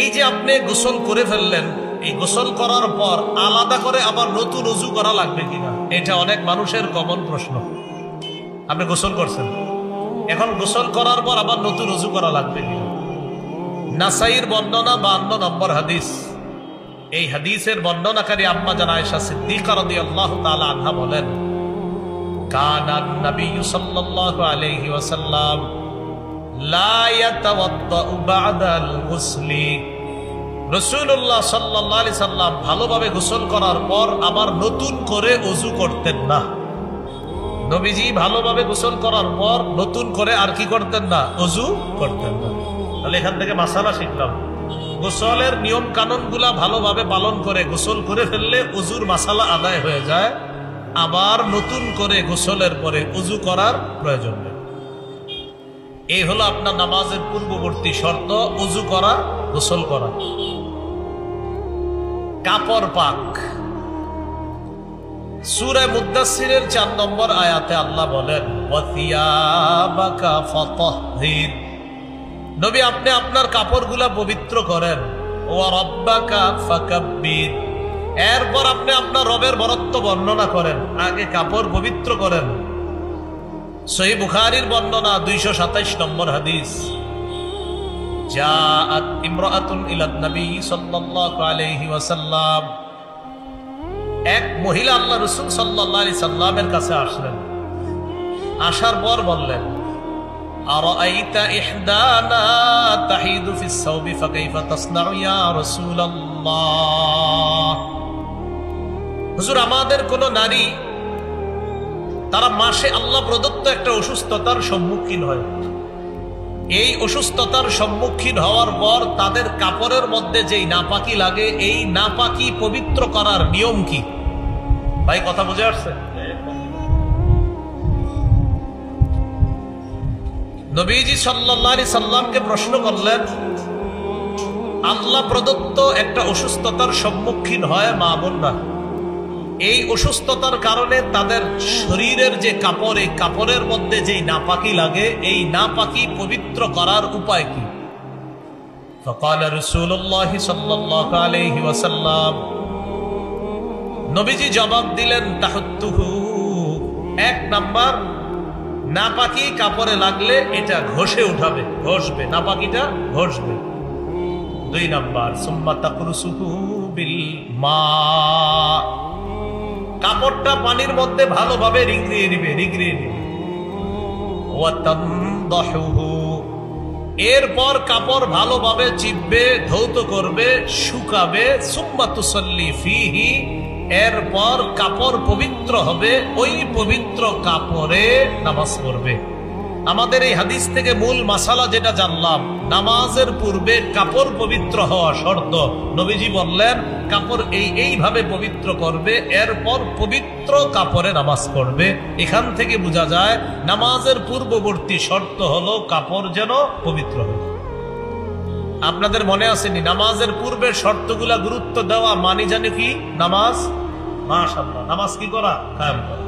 এই যে আপনি গোসল করে ফেললেন, এই গোসল করার পর আলাদা করে আবার নতুন ওযু করা লাগবে কিনা, এটা অনেক মানুষের কমন প্রশ্ন। আপনি গোসল করছেন, এখন গোসল করার পর আবার নতুন ওযু করা লাগবে কিনা? নাসাইর বর্ণনা 52 নম্বর হাদিস। এই হাদিসের বর্ণনাকারী আম্মা জান আয়েশা সিদ্দিকা রাদিয়াল্লাহু তাআলা আনহা বলেন, কানান নবী সাল্লাল্লাহু আলাইহি ওয়াসাল্লাম লা ইয়াতাওয়াদ্দাউ বা'দাল গুসলি। রাসূলুল্লাহ সাল্লাল্লাহু আলাইহি সাল্লাম ভালোভাবে গোসল করার পর আবার নতুন করে ওযু করতেন না। নবীজি ভালোভাবে গোসল করার পর নতুন করে আর কি করতেন না? ওযু করতেন না। তাহলে এখান থেকে মাসালা শিখলাম, গোসলের নিয়ম কানুন গুলা ভালোভাবে পালন করে গোসল করে ফেললে ওযুর মাসালা আদায় হয়ে যায়, আবার নতুন করে গোসলের পরে ওযু করার প্রয়োজন নেই। এই হলো আপনার নামাজের পূর্ববর্তী শর্ত, ওযু করা, গোসল করা। কাপড় পাক। সূরা মুদ্দাসসিরের 4 নম্বর আয়াতে আল্লাহ বলেন, ওয়াথিয়াবাকা ফাতাহহির। নবী আপনি আপনার কাপড়গুলা পবিত্র করেন, ওয়া রাব্বাকা ফাকাব্বির। এরপর আপনি আপনার রবের বরত্ব বর্ণনা করেন, আগে কাপড় পবিত্র করেন। সহিহ বুখারীর বর্ণনা 227 নম্বর হাদিস। জাআত ইমরাআতুন ইলান নবী সাল্লাল্লাহু আলাইহি ওয়াসাল্লাম। এক মহিলা আল্লাহ রাসূল সাল্লাল্লাহু আলাইহি সাল্লামের কাছে আসলেন। আসার পর বললেন, আরাআইতা ইহদানা তাহিদু ফিস সাওবি ফাকাইফা তাসনাউ ইয়া রাসূলুল্লাহ। হুজুর, আমাদের কোন নারী তারা মাসে আল্লাহ প্রদত্ত একটা অসুস্থতার সম্মুখীন হয়, এই অসুস্থতার সম্মুখীন হওয়ার পর তাদের কাপড়ের মধ্যে যেই নাপাকি লাগে, এই নাপাকি পবিত্র করার নিয়ম কি? ভাই কথা বুঝে আসছে? নবীজি সাল্লাল্লাহু আলাইহি সাল্লামকে প্রশ্ন করলেন, আল্লাহ প্রদত্ত একটা অসুস্থতার সম্মুখীন হয় মা বোনরা, এই অসুস্থতার কারণে তাদের শরীরের যে কাপড়, এই কাপড়ের মধ্যে যেই নাপাকি লাগে, এই নাপাকি পবিত্র করার উপায় কি? ফাকাল রাসূলুল্লাহ সাল্লাল্লাহু আলাইহি ওয়াসাল্লাম। নবীজি জবাব দিলেন, তাহুত্তুহু। 1 নাম্বার, নাপাকি কাপড়ে লাগলে এটা ঘষে উঠাবে, ঘষবে, নাপাকিটা ঘষবে। 2 নাম্বার, সুম্মা তাকরুসুহু বিল মা। কাপড়টা পানির মধ্যে ভালোভাবে রিগড়িয়ে নিবে, এরপর কাপড় ভালোভাবে চিপবে, ধৌত করবে, শুকাবে। সুম্মা তুসাল্লি ফিহি। এরপর কাপড় পবিত্র হবে, ওই পবিত্র কাপড়ে নামাজ পড়বে। আমাদের এই হাদিস থেকে মূল মাসালা যেটা জানলাম, নামাজের পূর্বে কাপড় পবিত্র হওয়া শর্ত। নবীজি বললেন কাপড় এইভাবে পবিত্র করবে, এরপর পবিত্র কাপড়ে নামাজ পড়বে। এখান থেকে বোঝা যায় নামাজের পূর্ববর্তী শর্ত হলো কাপড় যেন পবিত্র হয়। আপনাদের মনে আসেনি নামাজের পূর্বের শর্তগুলা গুরুত্ব দেওয়া মানে জানে কি? নামাজ, মাশাআল্লাহ, নামাজ কি করা? কায়েম করা।